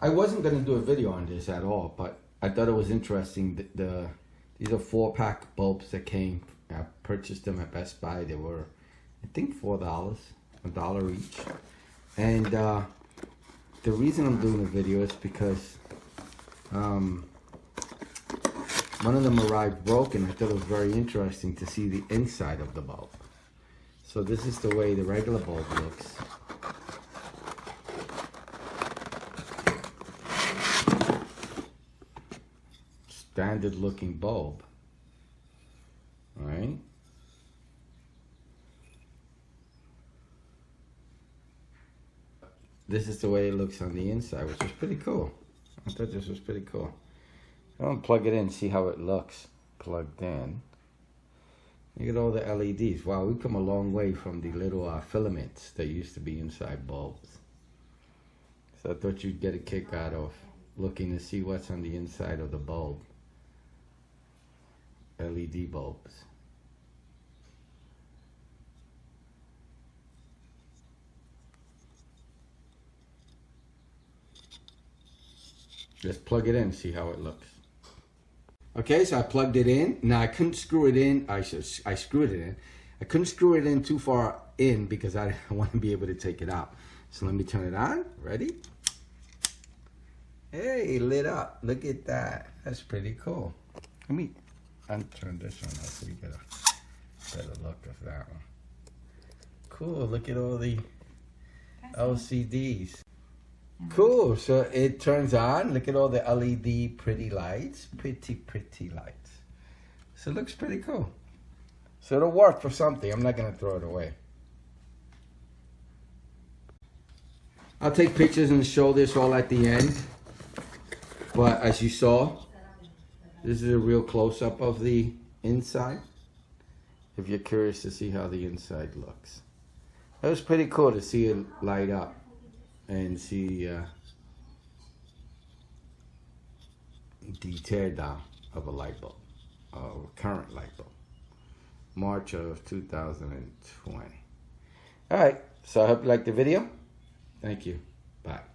I wasn't going to do a video on this at all, but I thought it was interesting. These are 4-pack bulbs that came. I purchased them at Best Buy. They were, I think, $4, $1 each. And the reason I'm doing a video is because one of them arrived broken. I thought it was very interesting to see the inside of the bulb. So this is the way the regular bulb looks. Standard looking bulb. All right. This is the way it looks on the inside, which is pretty cool. I thought this was pretty cool. I'm gonna plug it in, see how it looks plugged in. Look at all the LEDs. Wow, we've come a long way from the little filaments that used to be inside bulbs. So I thought you'd get a kick out of looking to see what's on the inside of the bulb. LED bulbs. Just plug it in, see how it looks. Okay, so I plugged it in. Now I couldn't screw it in. I screwed it in. I couldn't screw it in too far in because I want to be able to take it out. So let me turn it on. Ready? Hey, lit up. Look at that. That's pretty cool. Let me turn this one up so you get a better look of that one. Cool. Look at all the LCDs. Cool. So it turns on. Look at all the LED pretty lights. Pretty lights. So it looks pretty cool. So it'll work for something. I'm not going to throw it away. I'll take pictures and show this all at the end. But as you saw, this is a real close-up of the inside. If you're curious to see how the inside looks. It was pretty cool to see it light up and see the tear down of a light bulb, a current light bulb. March of 2020. All right, so I hope you liked the video. Thank you. Bye.